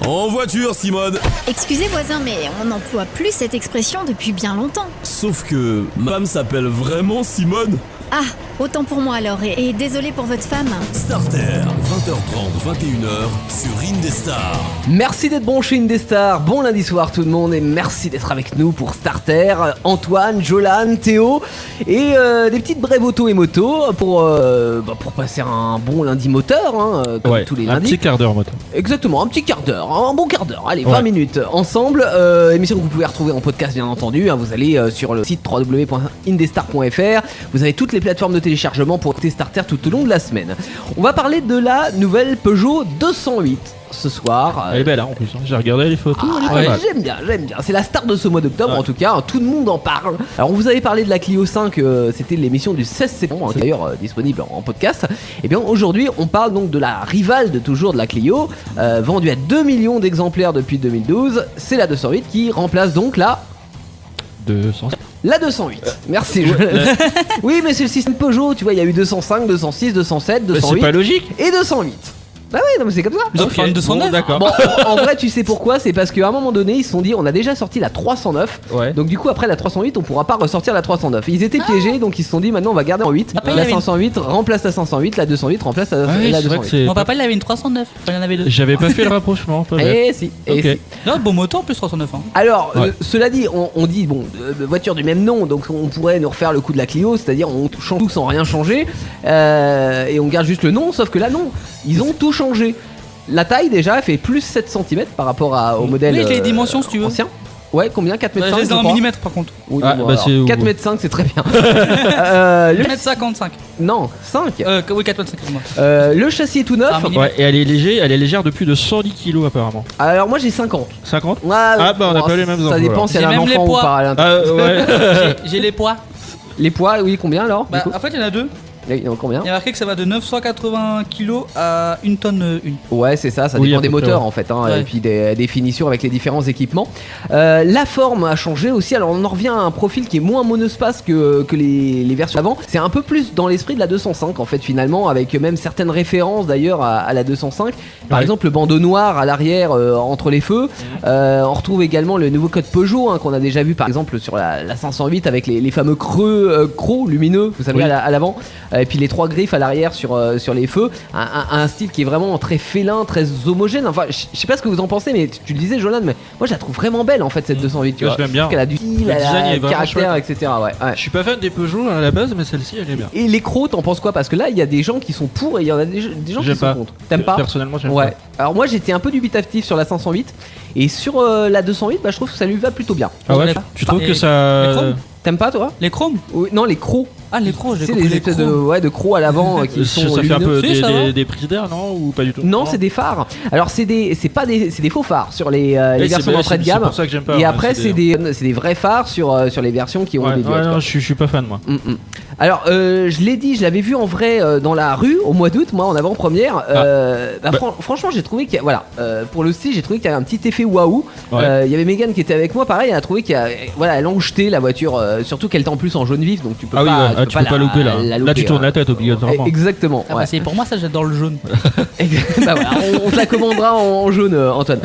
En voiture, Simone. Excusez voisin, mais on n'emploie plus cette expression depuis bien longtemps. Sauf que ma femme s'appelle vraiment Simone. Ah, autant pour moi alors, et désolé pour votre femme. Starter, 20h30, 21h sur Indestar. Merci d'être branché Indestar, bon lundi soir tout le monde et merci d'être avec nous pour Starter. Antoine, Jolan, Théo et des petites brèves auto et moto pour passer un bon lundi moteur, comme tous les lundis. Un petit quart d'heure moto. Exactement, un petit quart d'heure, un bon quart d'heure, allez 20 minutes ensemble. Émission que vous pouvez retrouver en podcast bien entendu, vous allez sur le site www.indestar.fr, vous avez toutes les plateformes de téléchargement pour écouter Starter tout au long de la semaine. On va parler de la nouvelle Peugeot 208 ce soir. Elle est belle en plus, j'ai regardé les photos, elle est pas mal. J'aime bien, c'est la star de ce mois d'octobre en tout cas, tout le monde en parle. Alors on vous avait parlé de la Clio 5, c'était l'émission du 16 septembre, qui est d'ailleurs disponible en podcast. Et bien aujourd'hui on parle donc de la rivale de toujours de la Clio, vendue à 2 millions d'exemplaires depuis 2012, c'est la 208 qui remplace donc la 207. La 208, merci. Oui mais c'est le système Peugeot, tu vois, il y a eu 205, 206, 207, 208 c'est pas logique. et 208. Bah oui, non mais c'est comme ça. Ils ont pris une 209. Bon, d'accord. Bon, en vrai, tu sais pourquoi? C'est parce qu'à un moment donné, ils se sont dit, on a déjà sorti la 309. Ouais. Donc du coup, après la 308, on pourra pas ressortir la 309. Ils étaient piégés, donc ils se sont dit, maintenant on va garder en 8. Après, il y La avait 508 remplace la 508, la 208 remplace la, Ah oui, la c'est vrai que 208. c'est. Mon papa il avait une 309, enfin, il y en avait deux. J'avais pas fait le rapprochement. Pas bête. Eh si, eh Ok. si. Non, bon moto en plus 309. Hein. Alors, Ouais. cela dit, on dit, voiture du même nom, donc on pourrait nous refaire le coup de la Clio, c'est-à-dire on change tout sans rien changer, et on garde juste le nom, sauf que là non, ils ont tout changé. La taille déjà fait plus 7 cm par rapport au modèle Oui, avec les dimensions, si tu veux. ancien. Ouais, combien? 4 mètres Je 5 reste dans un millimètre par contre. Oui, Ah, bon, bah, alors, c'est- 4 mètres 5 c'est très bien. 1m55. Non, 5. Oui, 4 mètres 5, excuse-moi. Le châssis est tout neuf. Ah, mais- Ouais, et elle est légère de plus de 110 kg apparemment. Alors moi j'ai 50. 50. Ah bah, on a pas les mêmes Ça infos, dépend alors. si elle a J'ai un même les enfant ou poids. pas à l'intérieur. Ah ouais. J'ai les poids. Les poids, oui, combien alors Bah, du coup en fait, il y en a deux. Il y en a combien? Il y a marqué que ça va de 980 kg à 1 tonne 1. Ouais, c'est ça, ça Oui, dépend à des peu près, moteurs ouais. en fait, Ouais. et puis des finitions avec les différents équipements. La forme a changé aussi, alors on en revient à un profil qui est moins monospace que les versions d'avant. C'est un peu plus dans l'esprit de la 205 en fait finalement, avec même certaines références d'ailleurs à la 205. Par Ouais. exemple le bandeau noir à l'arrière entre les feux. On retrouve également le nouveau code Peugeot qu'on a déjà vu par exemple sur la 508 avec les fameux creux crocs lumineux, vous savez, Oui. à l'avant. Et puis les trois griffes à l'arrière sur les feux, un style qui est vraiment très félin, très homogène. Enfin, je sais pas ce que vous en pensez, mais tu le disais, Jolan, mais moi je la trouve vraiment belle en fait cette 208. Tu Ouais, vois, je l'aime bien. parce qu'elle a du style, Le elle design a est du vraiment caractère, chouette. etc. Ouais. Je suis pas fan des Peugeot à la base, mais celle-ci elle est bien. Et les crocs, t'en penses quoi? Parce que là, il y a des gens qui sont pour et il y en a des gens qui J'aime sont pas. contre. T'aimes pas? Personnellement, j'aime Ouais. pas. Alors moi j'étais un peu dubitatif sur la 508 et sur la 208, je trouve que ça lui va plutôt bien. Ah ouais, Les- tu trouves les- que les ça. chromes T'aimes pas toi? Les chromes. Oui, non, les crocs. Ah, les crocs, j'ai C'est compris les les espèces de, crocs. de crocs à l'avant qui sont Ça fait un lumineux. peu Si, ça va. des prises d'air, non? Ou pas du tout? Non, c'est des phares. Alors c'est des faux phares sur les Oui, versions c'est- d'entrée de c'est gamme. pour ça que j'aime pas. Et ouais, après c'est des vrais phares sur les versions qui ont Ouais, des diodes. ouais, non, quoi. je suis pas fan moi. Alors je l'ai dit, je l'avais vu en vrai dans la rue au mois d'août, moi en avant-première. Franchement j'ai trouvé qu'il y a, voilà, pour le style j'ai trouvé qu'il y avait un petit effet waouh. Ouais. Il y avait Megan qui était avec moi, pareil, elle a trouvé qu'il y a, voilà, elle a jeté la voiture, surtout qu'elle était en plus en jaune vif, donc tu peux Ah oui, pas, ouais, tu peux pas louper là. la Là, tu louper, tournes la tête obligatoirement. Exactement. Ah, bah, ouais. c'est pour moi, ça, j'adore le jaune. Bah voilà, on te la commandera en jaune, Antoine.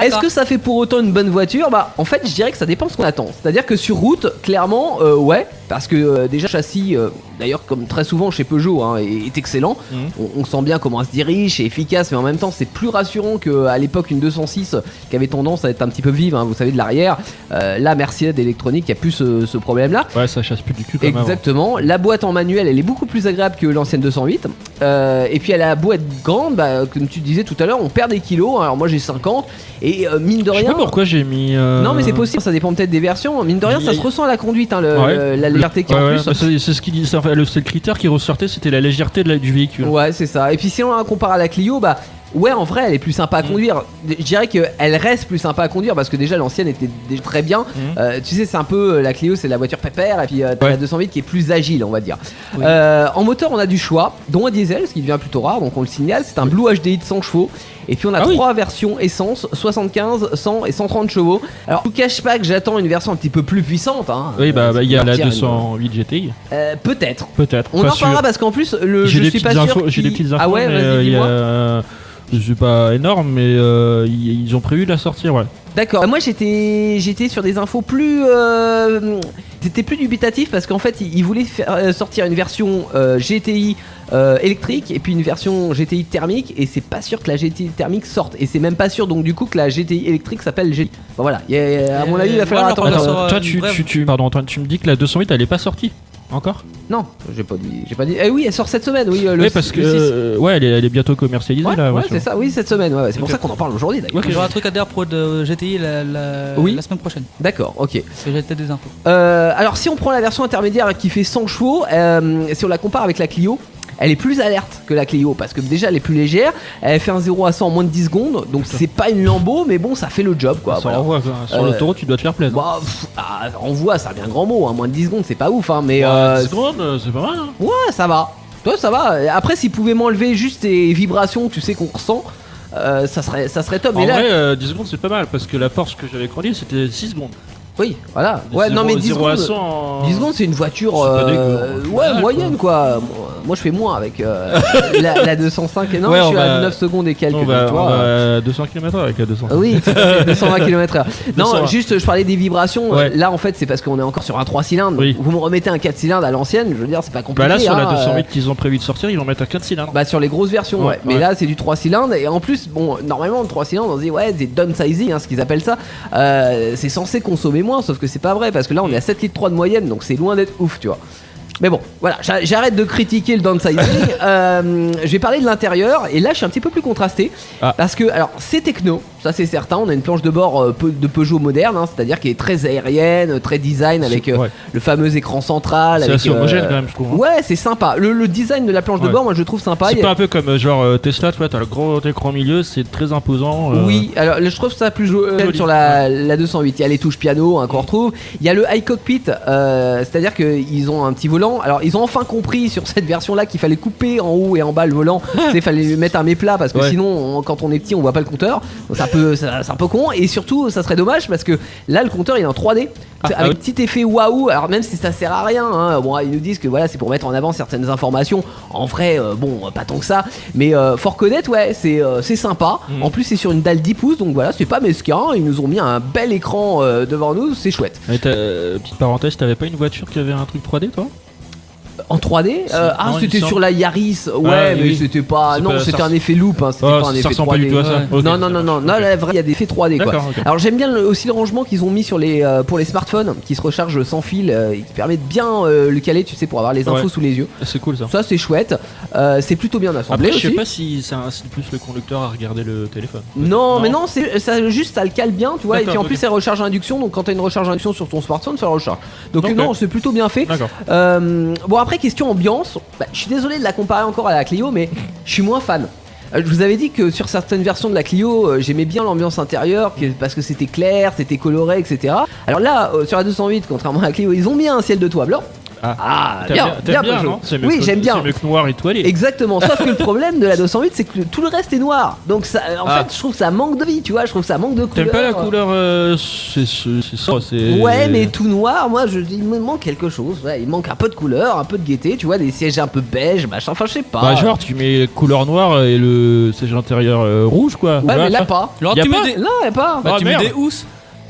Est-ce que ça fait pour autant une bonne voiture? Bah en fait je dirais que ça dépend de ce qu'on attend. C'est-à-dire que sur route, clairement, ouais, parce que déjà le châssis, d'ailleurs comme très souvent chez Peugeot, est excellent. On sent bien comment elle se dirige, c'est efficace, mais en même temps c'est plus rassurant qu'à l'époque une 206 qui avait tendance à être un petit peu vive, vous savez, de l'arrière. Là, Mercedes électronique, il n'y a plus ce problème-là. Ouais, ça chasse plus du cul comme avant. Exactement. La boîte en manuel, elle est beaucoup plus agréable que l'ancienne 208. Et puis elle a beau être grande, comme tu disais tout à l'heure, on perd des kilos. Alors moi j'ai 50 et mine de Je sais rien. pas pourquoi j'ai mis. Non mais c'est possible, ça dépend peut-être des versions. Mine de rien, ça se ressent à la conduite, Ouais. la légèreté qui est en Ouais, plus. bah, c'est ce qu'il dit. C'est le critère qui ressortait, c'était la légèreté du véhicule. Ouais, c'est ça. Et puis si on la compare à la Clio, ouais, en vrai, elle est plus sympa à conduire. Je dirais qu'elle reste plus sympa à conduire parce que déjà l'ancienne était déjà très bien. Tu sais, c'est un peu la Clio, c'est la voiture pépère, et puis t'as la 208 qui est plus agile, on va dire. Oui. En moteur, on a du choix, dont un diesel, ce qui devient plutôt rare, donc on le signale. C'est un Blue HDI de 100 chevaux. Et puis on a trois versions essence, 75, 100 et 130 chevaux. Alors, je vous cache pas que j'attends une version un petit peu plus puissante. Oui, il y a la Partir 208 GTI. Peut-être. Peut-être. On pas en reparlera sûr. parce qu'en plus, J'ai je des suis petites pas sûr. infos. J'ai des petites infos. Ah ouais, mais, vas-y, il y dis-moi. a C'est pas énorme, mais ils ont prévu de la sortir, ouais. D'accord. Moi j'étais sur des infos plus c'était plus dubitatif parce qu'en fait ils voulaient sortir une version GTI électrique et puis une version GTI thermique, et c'est pas sûr que la GTI thermique sorte, et c'est même pas sûr donc du coup que la GTI électrique s'appelle GTI. Bon, voilà, à mon avis il va falloir attendre. Attends, toi bref. pardon Antoine, tu me dis que la 208 elle est pas sortie encore? Non, j'ai pas dit. Eh oui, elle sort cette semaine, oui. Oui, parce que ouais, elle est bientôt commercialisée ouais, là. ouais, Ouais, c'est ça, oui, cette semaine. Ouais, c'est pour ça qu'on en parle aujourd'hui d'ailleurs. Ouais, j'aurai un truc à dire pour de GTI Oui. la semaine prochaine. D'accord, ok. Parce que j'ai peut-être des infos. Alors si on prend la version intermédiaire qui fait 100 chevaux, si on la compare avec la Clio, elle est plus alerte que la Clio parce que déjà elle est plus légère, elle fait un 0 à 100 en moins de 10 secondes, donc c'est pas une Lambo mais bon ça fait le job quoi. Ça Voilà. envoie, quoi. Sur l'autoroute tu dois te faire plaisir. Bah, on voit, ça a bien grand mot, hein, moins de 10 secondes c'est pas ouf hein, mais 10 secondes, c'est pas mal. Hein. ouais ça va. Toi ça va. Après s'ils pouvaient m'enlever juste les vibrations tu sais qu'on ressent, ça serait top. En Mais là, vrai, 10 secondes c'est pas mal parce que la Porsche que j'avais conduite c'était 6 secondes. oui, voilà. Ouais, non mais 10 0 à secondes. 100 en... 10 secondes c'est une voiture C'est pas dégueu, ouais, hein. moyenne quoi. Moi je fais moins avec la 205 et non, Ouais, je on suis à va- 9 secondes et quelques. On va, tu vois. on va à 200 km avec la 200. Oui, tout à fait, 220 km/h. Non, 220. juste je parlais des vibrations. Ouais. Là en fait c'est parce qu'on est encore sur un 3 cylindres. Oui. Vous me remettez un 4 cylindres à l'ancienne, je veux dire c'est pas compliqué. Bah là sur la hein, 208 qu'ils ont prévu de sortir, ils vont mettre un 4 cylindres. bah sur les grosses versions ouais. Ouais, Mais ouais. là c'est du 3 cylindres et en plus bon normalement le 3 cylindres on se dit ouais c'est downsizing hein, ce qu'ils appellent ça, c'est censé consommer moins sauf que c'est pas vrai parce que là on est à 7 litres 3 de moyenne donc c'est loin d'être ouf tu vois. Mais bon, voilà, j'arrête de critiquer le downsizing. Je vais parler de l'intérieur et là je suis un petit peu plus contrasté parce que alors c'est techno, ça c'est certain. On a une planche de bord de Peugeot moderne, hein, c'est-à-dire qui est très aérienne, très design avec Ouais. le fameux écran central. C'est avec, assez homogène quand même je trouve. Hein. Ouais, c'est sympa. Le design de la planche de Ouais. bord, moi je le trouve sympa. C'est pas un peu comme genre Tesla, tu vois, t'as le gros écran au milieu, c'est très imposant. Oui, alors je trouve ça plus joli sur la 208. Il y a les touches piano hein, qu'on retrouve. Il y a le high cockpit, c'est-à-dire qu'ils ont un petit volant. Alors ils ont enfin compris sur cette version-là qu'il fallait couper en haut et en bas le volant. Il fallait lui mettre un méplat parce que Ouais. sinon, quand on est petit, on voit pas le compteur. Donc, c'est un peu con. Et surtout, ça serait dommage parce que là, le compteur il est en 3D. Avec un petit effet waouh, alors même si ça sert à rien, hein, bon, ils nous disent que voilà, c'est pour mettre en avant certaines informations. En vrai, bon, pas tant que ça, mais faut reconnaître, ouais, c'est sympa. En plus, c'est sur une dalle 10 pouces, donc voilà, c'est pas mesquin. Ils nous ont mis un bel écran devant nous, c'est chouette. Et petite parenthèse, t'avais pas une voiture qui avait un truc 3D toi? En 3D Non, c'était il me sur la Yaris, ouais, Ah, mais oui. c'était pas. C'est Non, pas- c'était ça un effet loop, hein, c'était Oh, pas un ça effet ressemble 3D. pas du tout à ça. Ouais. Ok, non, ça non, non, marche. non, non, Ok. là, vrai, il y a des effets 3D quoi. D'accord, ok. Alors j'aime bien aussi le rangement qu'ils ont mis sur pour les smartphones qui se rechargent sans fil et qui permettent bien le caler, tu sais, pour avoir les infos Ouais. sous les yeux. C'est cool ça. Ça c'est chouette, c'est plutôt bien assemblé Après, je sais aussi. pas si ça incite plus le conducteur à regarder le téléphone. Non, mais non, c'est ça, juste ça le cale bien, tu vois, et D'accord, puis en ok. plus c'est recharge à induction, donc quand t'as une recharge à induction sur ton smartphone, ça recharge. Donc Ok. non, c'est plutôt bien fait. D'accord. Bon après question ambiance, je suis désolé de la comparer encore à la Clio, mais je suis moins fan. Je vous avais dit que sur certaines versions de la Clio, j'aimais bien l'ambiance intérieure parce que c'était clair, c'était coloré, etc. Alors là, sur la 208, contrairement à la Clio, ils ont mis un ciel de toit blanc. T'aimes bien, t'aimes Peugeot. non? C'est mieux Oui, que- j'aime bien. C'est mieux que noir étoilé. Exactement, sauf que le problème de la 208 c'est que tout le reste est noir. Donc ça, en fait je trouve que ça manque de vie, tu vois, je trouve que ça manque de couleur. T'aimes pas la couleur c'est ça, c'est. Ouais mais tout noir, moi il me manque quelque chose, ouais, il manque un peu de couleur, un peu de gaieté, tu vois, des sièges un peu beige, machin, enfin je sais pas. Bah genre tu mets couleur noire et le siège intérieur rouge quoi. Ouais Voilà, mais là ça. pas. Alors Y a tu pas mets des. Là y a pas. Bah, Ah, tu mets merde. des housses.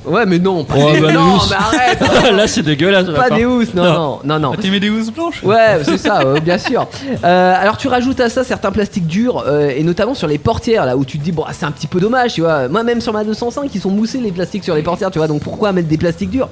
Ouais mais non, pas Oh, des... bah, non housses. mais arrête. Là c'est dégueulasse. Pas des housses, non. Bah, tu mets des housses blanches. Ouais, c'est ça, bien sûr. Alors tu rajoutes à ça certains plastiques durs et notamment sur les portières là où tu te dis bon c'est un petit peu dommage, tu vois. Moi même sur ma 205 ils sont moussés les plastiques sur les portières, tu vois. Donc pourquoi mettre des plastiques durs?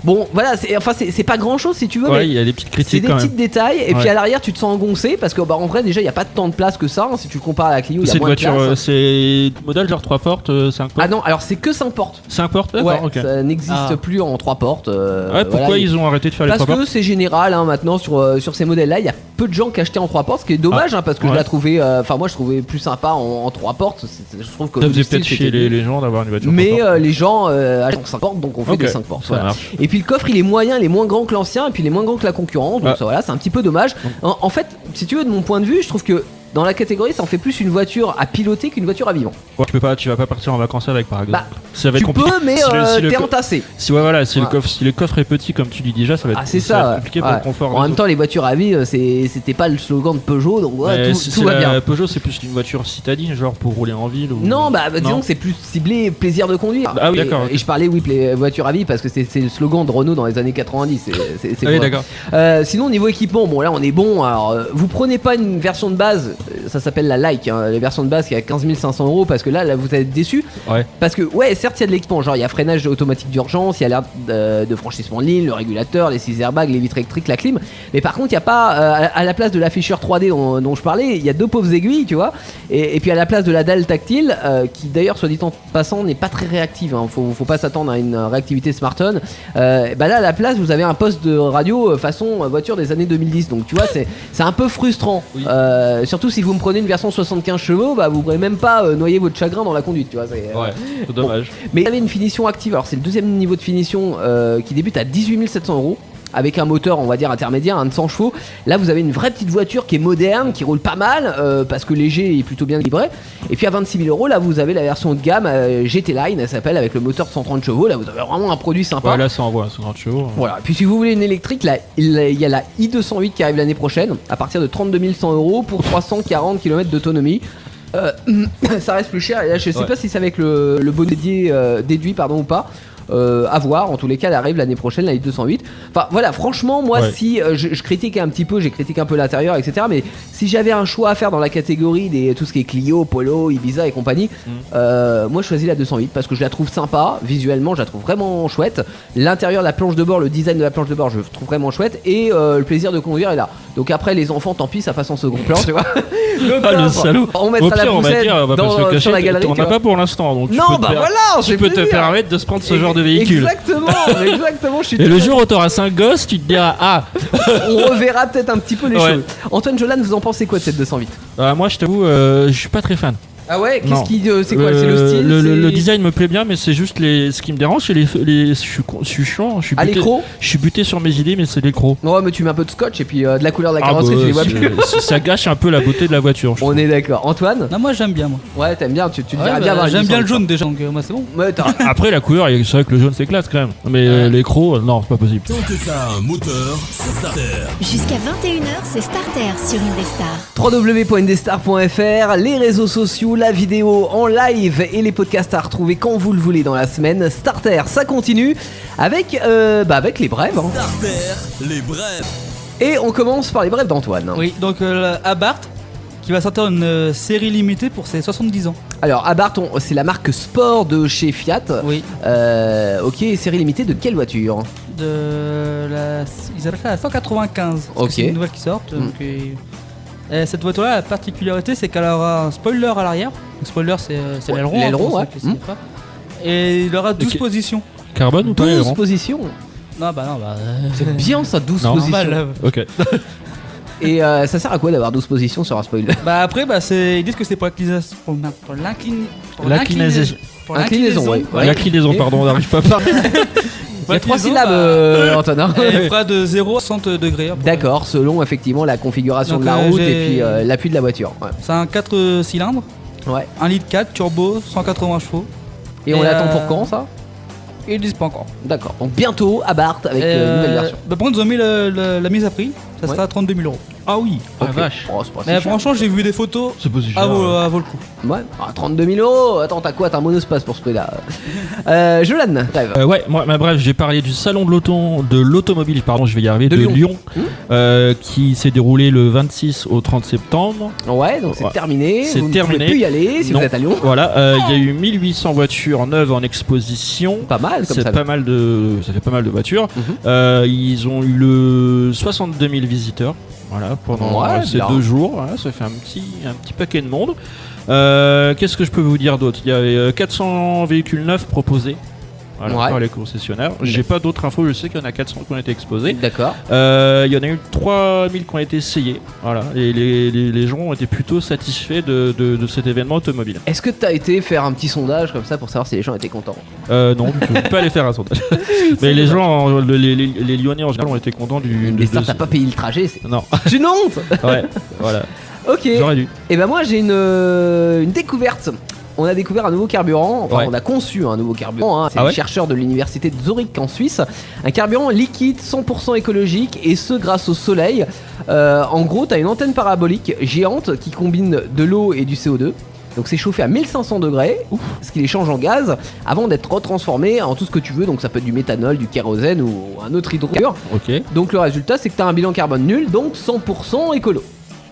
Bon voilà, c'est pas grand chose si tu veux. Ouais, mais il y a des petites c'est critiques des quand petits même. détails et puis Ouais. à l'arrière tu te sens engoncé parce que bah en vrai déjà il y a pas tant de place que ça hein, si tu le compares à la Clio il y a C'est une moins de voiture, place. c'est modèle genre 3 portes, 5 portes. Ah non alors c'est que 5 portes. 5 portes, Ouais, d'accord, ok. ça n'existe Ah. plus en 3 portes. Ouais, pourquoi voilà, ils ont arrêté de faire les parce 3 que portes? c'est général hein, maintenant sur ces modèles là il y a peu de gens qui achetaient en 3 portes, ce qui est dommage hein, parce que je ouais. la trouvais enfin moi je trouvais plus sympa en 3 portes. Je trouve que Ça le faisait style, peut-être c'était chier mieux. les gens d'avoir une voiture. Mais 3 portes. les gens achètent en 5 portes donc on fait Ok, des 5 portes ça voilà. marche. Et puis le coffre il est moyen, il est moins grand que l'ancien et puis il est moins grand que la concurrence donc Ah. ça, voilà c'est un petit peu dommage. En fait si tu veux de mon point de vue je trouve que dans la catégorie, ça en fait plus une voiture à piloter qu'une voiture à vivre. Ouais, tu vas pas partir en vacances avec, par exemple. Bah, ça va être tu compliqué. peux, mais t'es entassé. Si, ouais, voilà, si, Ouais. si le coffre est petit, comme tu dis déjà, ça va être, Ah, c'est ça va ça. être compliqué pour Ouais. le confort. En même temps, les voitures à vivre, c'était pas le slogan de Peugeot, donc ouais, tout va bien. Peugeot, c'est plus une voiture citadine, genre pour rouler en ville ou... Non, disons Non. que c'est plus ciblé plaisir de conduire. Ah oui, Et- d'accord, ok. Et je parlais, oui, voiture à vie parce que c'est le slogan de Renault dans les années 90. C'est Ah oui, quoi. d'accord. Sinon, niveau équipement, bon, là on est bon. Alors, vous prenez pas une version de base, ça s'appelle la Like, hein, la version de base qui est à 15 500 € parce que là vous êtes déçus. Ouais. Parce que, ouais, certes, il y a de l'équipement, genre il y a freinage automatique d'urgence, il y a l'air de franchissement de ligne, le régulateur, les 6 airbags, les vitres électriques, la clim. Mais par contre, il n'y a pas, à la place de l'afficheur 3D dont je parlais, il y a 2 pauvres aiguilles, tu vois. Et puis à la place de la dalle tactile, qui d'ailleurs, soit dit en passant, n'est pas très réactive. Hein, faut pas s'attendre à une réactivité smartphone. Bah là, à la place, vous avez un poste de radio façon voiture des années 2010. Donc tu vois, c'est un peu frustrant. Oui. Surtout si vous me prenez une version 75 chevaux, bah vous pourrez même pas noyer votre chagrin dans la conduite, tu vois. Ouais, c'est dommage. Mais il y avait une finition active, alors c'est le deuxième niveau de finition qui débute à 18 700 € avec un moteur, on va dire intermédiaire, un de 100 chevaux. Là vous avez une vraie petite voiture qui est moderne, qui roule pas mal parce que léger est plutôt bien livré. Et puis à 26 000 € là vous avez la version de gamme GT Line, elle s'appelle, avec le moteur de 130 chevaux. Là vous avez vraiment un produit sympa. Ouais, là ça envoie 50 chevaux. Voilà, puis si vous voulez une électrique, là, il y a la i208 qui arrive l'année prochaine à partir de 32 100 € pour 340 km d'autonomie. Ça reste plus cher, et là je sais Ouais. pas si c'est avec le bon déduit ou pas. À voir, en tous les cas elle arrive l'année prochaine, la i208. Enfin voilà, franchement moi Ouais. si je critique un petit peu, j'ai critiqué un peu l'intérieur, etc. Mais si j'avais un choix à faire dans la catégorie des tout ce qui est Clio, Polo, Ibiza et compagnie, moi je choisis la 208 parce que je la trouve sympa, visuellement je la trouve vraiment chouette. L'intérieur, la planche de bord, le design de la planche de bord je le trouve vraiment chouette, et le plaisir de conduire est là. Donc après les enfants, tant pis, ça passe en second plan, tu vois. Ah, le salaud. On Au mettra la pire, on va poussette dire, on va pas se le sur la cacher, galerie. on tu n'a vois. pas pour l'instant, donc Non, bah voilà, tu peux te permettre de se prendre ce genre de véhicule. Exactement, je suis Et le tout- jour où t'auras 5 gosses, tu te diras ah. on reverra peut-être un petit peu les Ouais. choses. Antoine Jolan, vous en pensez quoi de cette 208? Moi je t'avoue, je suis pas très fan. Ah ouais, Non. c'est quoi? C'est le style? Le c'est- design me plaît bien, mais c'est juste ce qui me dérange, c'est je suis chiant, je suis Ah, buté, l'écro? je suis buté sur mes idées, mais c'est l'écro. Ouais, mais tu mets un peu de scotch et puis de la couleur de la Ah, carrosserie, tu les vois c'est- plus. ça gâche un peu la beauté de la voiture. je On trouve. est d'accord. Antoine? Non, moi j'aime bien, moi. Ouais, t'aimes bien, tu Ouais, devrais bien avoir une j'aime bien le 208, jaune déjà, donc moi c'est bon. quoi. Ouais, t'as- Après la couleur, c'est vrai que le jaune c'est classe quand même, mais l'écro, non, c'est pas possible. Tant que ça a un moteur, c'est Starter. Jusqu'à 21h, c'est Starter sur Indestar. www.indestar.fr, les réseaux sociaux, la vidéo en live et les podcasts à retrouver quand vous le voulez dans la semaine. Starter, ça continue avec les brèves. Hein. Starter, les brèves. Et on commence par les brèves d'Antoine. Oui, donc Abarth qui va sortir une série limitée pour ses 70 ans. Alors Abarth, c'est la marque sport de chez Fiat. Oui. Ok, série limitée de quelle voiture? Ils appellent ça la 195. parce que Ok. C'est une nouvelle qui sort. Donc, et cette voiture-là, la particularité, c'est qu'elle aura un spoiler à l'arrière. Le spoiler, c'est Ouais, l'aileron. l'aileron, pour ouais. ceux qui savent pas. Et il aura 12 Ok. positions. Carbone ou pas 12 l'aileron positions. Non, bah. C'est bien ça, 12 Non. positions. Normal. Ok. Et ça sert à quoi d'avoir 12 positions sur un spoiler? Bah après, ils disent que c'est pour L'inclinaison. Inclinaison, ouais. Ouais. L'inclinaison, pardon, on n'arrive pas à parler. Il y a 3 L'inclinaison, syllabes, Antoine. hein. Elle fera de 0 à 60 degrés. à peu près. D'accord, selon effectivement la configuration Donc, de la route et j'ai- puis l'appui de la voiture. Ouais. C'est un 4 cylindres, Ouais. 1 litre 4, turbo, 180 chevaux. Et on Et, l'attend pour quand ça? Ils disent pas encore. D'accord. Donc bientôt à Barthes avec une nouvelle version. Bah, par contre, ils ont mis la mise à prix, ça sera à 32 000 €. Ah oui, Ok. vache. Oh, c'est pas si Mais cher. franchement, j'ai vu des photos, C'est pas si cher. à vaut le coup. Ouais. Ah, 32 000 €. Attends, t'as quoi? T'as un monospace pour ce prix-là. Jolan, rêve. Ouais, moi, bref, j'ai parlé du salon de l'automobile, pardon, je vais y arriver, De de Lyon. Lyon, qui s'est déroulé le 26 au 30 septembre. Ouais, donc c'est Ouais. terminé. C'est vous terminé. ne pouvez plus y aller si Non. vous êtes à Lyon. Voilà, il y a eu 1800 voitures neuves en exposition. Pas mal comme C'est ça. pas mal de, ça fait pas mal de voitures. Mhm. Ils ont eu le 62 000 visiteurs. Voilà, pendant Ouais, ces bien. 2 jours. Voilà, ça fait un petit paquet de monde. Qu'est-ce que je peux vous dire d'autre? Il y avait 400 véhicules neufs proposés. Voilà, Ouais. par les concessionnaires. J'ai pas d'autres infos, je sais qu'il y en a 400 qui ont été exposés. D'accord. Il y en a eu 3000 qui ont été essayés. Voilà, et les gens ont été plutôt satisfaits de cet événement automobile. Est-ce que t'as été faire un petit sondage comme ça pour savoir si les gens étaient contents? Non, du tout. Pas aller faire un sondage. Mais les gens, les Lyonnais en général ont été contents du. Mais ça, t'as pas payé le trajet, c'est Non, une honte. ouais, voilà. Ok. J'aurais dû. Et ben moi j'ai une découverte. On a découvert un nouveau carburant, enfin Ouais. on a conçu un nouveau carburant, hein. C'est Ah ouais les chercheurs de l'université de Zurich en Suisse. Un carburant liquide 100% écologique et ce grâce au soleil. En gros t'as une antenne parabolique géante qui combine de l'eau et du CO2. Donc c'est chauffé à 1500 degrés, ce qui les change en gaz, avant d'être retransformé en tout ce que tu veux. Donc ça peut être du méthanol, du kérosène ou un autre hydrocarbure. Ok. Donc le résultat c'est que t'as un bilan carbone nul, donc 100% écolo.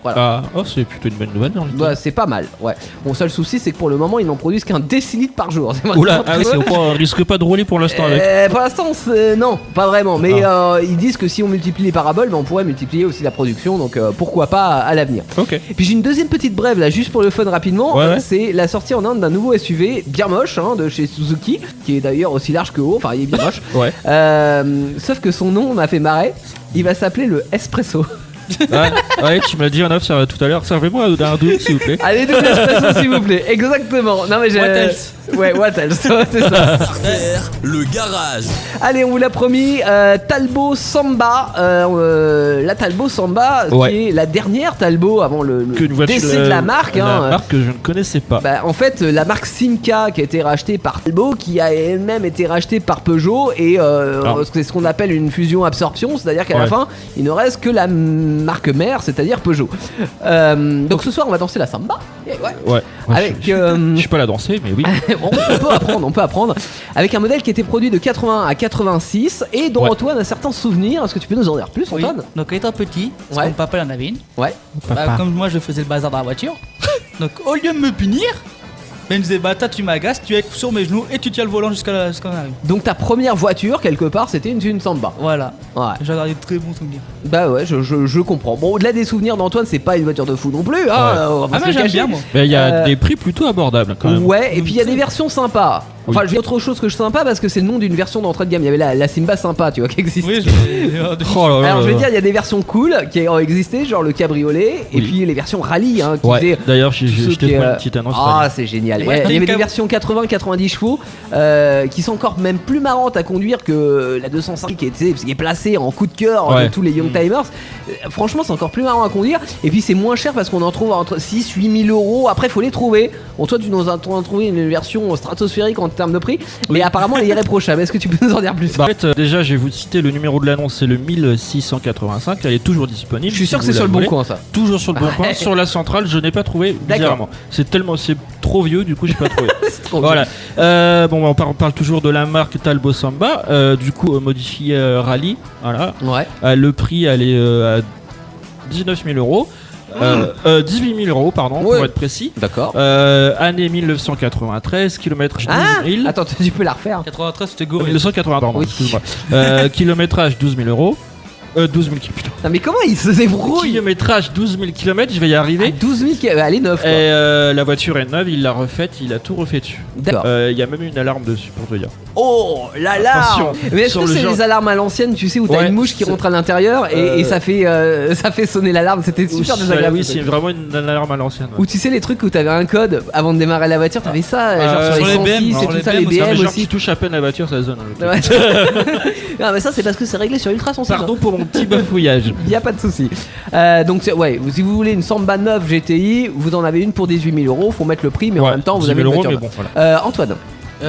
Voilà. Ah, oh, c'est plutôt une bonne nouvelle. Dans le Bah, c'est pas mal, ouais. Mon seul souci, c'est que pour le moment, ils n'en produisent qu'un décilitre par jour. C'est Oula, vraiment ah oui, on risque pas de rouler pour l'instant avec. Pour l'instant, non, pas vraiment. Mais ils disent que si on multiplie les paraboles, bah, on pourrait multiplier aussi la production. Donc pourquoi pas à l'avenir. Ok. Et puis j'ai une deuxième petite brève là, juste pour le fun rapidement. Ouais. C'est la sortie en Inde d'un nouveau SUV bien moche hein, de chez Suzuki, qui est d'ailleurs aussi large que haut. Enfin, il est bien moche. Ouais. Sauf que son nom m'a fait marrer. Il va s'appeler le Espresso. Ouais, tu me l'as dit en off tout à l'heure. Servez-moi un double s'il vous plaît. Allez, double espresso s'il vous plaît. Exactement. Non mais j'ai. What else? Ouais, what else. Ouais, c'est ça. Starter, le garage. Allez, on vous l'a promis. Talbot Samba. La Talbot Samba, Ouais. qui est la dernière Talbot avant le Qu'une voiture, décès de la marque. La hein. marque que je ne connaissais pas. Bah, en fait, la marque Simca qui a été rachetée par Talbot, qui a elle-même été rachetée par Peugeot, et c'est ce qu'on appelle une fusion-absorption, c'est-à-dire qu'à la Ouais. fin, il ne reste que la marque mère, c'est-à-dire Peugeot. Donc ce soir, on va danser la samba. Et ouais. Ouais. Avec, Je suis pas la danser, mais oui. Bon, on peut apprendre. Avec un modèle qui a été produit de 80 à 86 et dont Ouais. Antoine a certains souvenirs. Est-ce que tu peux nous en dire plus, Oui. Antoine? Donc étant petit, parce Ouais. que mon papa il en avait une. Ouais. Bah, comme moi je faisais le bazar dans la voiture. Donc au lieu de me punir, ben, il me disait bah toi tu m'agaces, tu es sur mes genoux et tu tiens le volant jusqu'à qu'on arrive. Donc ta première voiture, quelque part, c'était une samba. Voilà. Ouais. J'ai gardé de très bons souvenirs. Bah ouais, je comprends. Bon, au-delà des souvenirs d'Antoine, c'est pas une voiture de fou non plus. Hein, on va pas Ah se mais le j'aime cacher. bien moi. Mais il y a Euh, des prix plutôt abordables quand même. Ouais, et puis il y a des versions sympas. Enfin, Oui. j'ai autre chose que je sympa parce que c'est le nom d'une version d'entrée de gamme. Il y avait la Simba sympa, tu vois, qui existe. Oui, Oh là là Alors je vais là dire, il y a des versions cool qui ont existé, genre le cabriolet, et Oui. puis les versions rallye, hein, qui Ouais, faisaient d'ailleurs, tous je ceux t'ai qui, trouvé une petite annonce. Ah, c'est génial. Ouais, Ouais, il y une avait des cab- versions 80-90 chevaux qui sont encore même plus marrantes à conduire que la 205 qui est placée en coup de cœur Ouais. de tous les Young Timers. Franchement, c'est encore plus marrant à conduire. Et puis c'est moins cher parce qu'on en trouve entre 6-8 000 euros. Après, faut les trouver. Bon, toi, tu nous as trouvé une version stratosphérique en termes de prix, mais apparemment, elle est irréprochable. Est-ce que tu peux nous en dire plus? Bah, en fait, déjà, je vais vous citer le numéro de l'annonce, c'est le 1685. Elle est toujours disponible. Je suis sûr que si c'est vous sur la le bon voulez. coin, ça. Toujours sur le bon coin. Ouais. Sur la centrale, je n'ai pas trouvé D'accord. bizarrement. C'est trop vieux, du coup, j'ai pas trouvé. C'est trop Voilà. Bon, on parle toujours de la marque Talbot Samba. Du coup, modifié rallye. Voilà. bien. Ouais. Le prix, elle est à 19 000 euros. 18 000 euros, pardon, Ouais. pour être précis. D'accord. Année 1993, kilométrage 12 Ah 000. Attends, tu peux la refaire. 93 c'était gorille. 1980, pardon, Oui. excuse-moi. Kilométrage 12 000 euros. 12 000 km. Non, mais comment il se débrouille? Kilométrage 12 000 km, je vais y Ah, arriver. 12 000 elle est neuve. Et Quoi. la voiture est neuve, il l'a refaite, il a tout refait dessus. D'accord. Il y a même une alarme dessus pour te dire. Oh là là. Attention, Mais est-ce sur que le c'est genre- les alarmes à l'ancienne, tu sais, où t'as Ouais, une mouche qui c'est- rentre à l'intérieur et ça fait sonner l'alarme. C'était super désagréable. Oui, ce c'est truc. vraiment une alarme à l'ancienne. ouais. Ou tu sais les trucs où t'avais un code avant de démarrer la voiture, t'avais ça genre sur les 106 et sur tout les ça, les BM, Non, mais BM genre aussi. qui touche à peine la voiture, ça sonne. Ouais. Non mais ça c'est parce que c'est réglé sur ultra sensible. Pardon pour mon petit bafouillage. Il n'y a pas de souci. Donc, ouais, si vous voulez une Samba 9 GTI, vous en avez une pour 18 000 euros. Faut mettre le prix, mais en Ouais, même temps, vous 10 avez 000 une euros, voiture. mais bon, voilà. Antoine.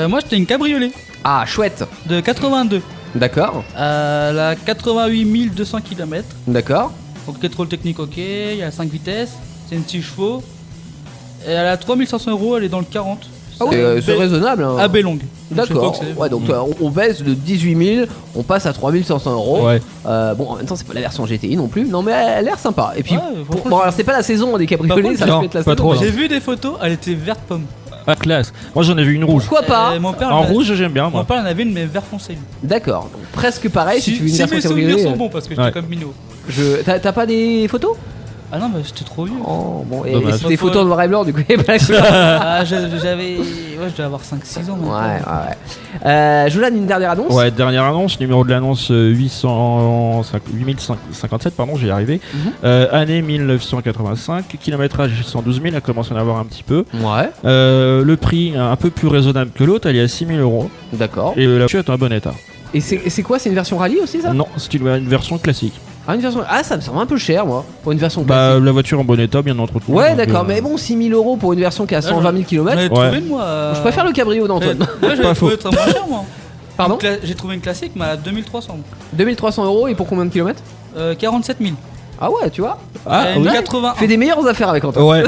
Moi j'étais une cabriolet Ah, chouette. de 82. D'accord. Elle a 88 200 km. D'accord. Donc contrôle technique ok, il y a 5 vitesses, c'est une 6 chevaux. Et elle a 3500 euros, elle est dans le 40. Ah ouais, c'est raisonnable. Hein. AB longue. D'accord. Ouais, donc on baisse de 18 000, on passe à 3 500 euros. Ouais. Bon, en même temps, c'est pas la version GTI non plus. Non, mais elle a l'air sympa. Et puis, Ouais, franchement, bon, alors c'est pas la saison des cabriolets, contre, ça non, peut être la pas saison. trop, mais- J'ai vu des photos, elle était verte pomme. Ah, classe. Moi, j'en ai vu une rouge. Pourquoi pas Mon père, En en a- rouge, j'aime bien, Mon moi. père en avait une mais vert foncé. lui. D'accord. Donc, presque pareil si, tu veux une si version mes souvenirs cabriolet. sont bons parce que j'étais Ouais. comme minot. T'as pas des photos? Ah non, mais c'était trop vieux. Oh, bon, et Dommage. c'est des photos en noir et blanc, du coup, il y a pas la couleur. Ah, j'avais. Ouais, je devais avoir 5-6 ans. Ouais. Jolan, une dernière annonce? Ouais, dernière annonce, numéro de l'annonce 8057, pardon, j'y arrivé. Année 1985, kilométrage 112 000, elle commence à en avoir un petit peu. Ouais. Le prix un peu plus raisonnable que l'autre, elle est à 6 000 euros. D'accord. Et la voiture est en bon état. Et c'est quoi? C'est une version rallye aussi, ça? Non, c'est une version classique. Ah, une version. Ah, ça me semble un peu cher, moi, pour une version Bah, classique. la voiture en bon état, bien entretenue. Ouais, donc, d'accord, mais bon, 6 000 € pour une version qui a 120 000 km. J'en ai trouvé une, moi. Je préfère le cabrio d'Antoine. Ouais, j'avais Pas faux. trouvé très moins cher, moi. Pardon? J'ai trouvé une classique, mais à 2300. 2300 € et pour combien de kilomètres? 47 000. Ah ouais, tu vois. Ah, Une oui. 80. Fais des meilleures affaires avec Antoine. Ouais.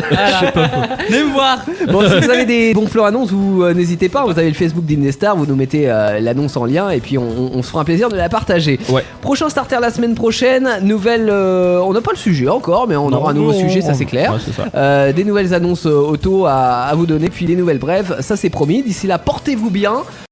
Venez me voir. Bon, si vous avez des bons plans annonces, vous n'hésitez pas. Vous avez le Facebook d'Indestar, vous nous mettez l'annonce en lien et puis on se fera un plaisir de la partager. Ouais. Prochain starter la semaine prochaine. Nouvelle. On n'a pas le sujet encore, mais on aura un nouveau sujet, ça c'est clair. Ouais, c'est ça. Des nouvelles annonces auto à vous donner, puis des nouvelles brèves, ça c'est promis. D'ici là, portez-vous bien.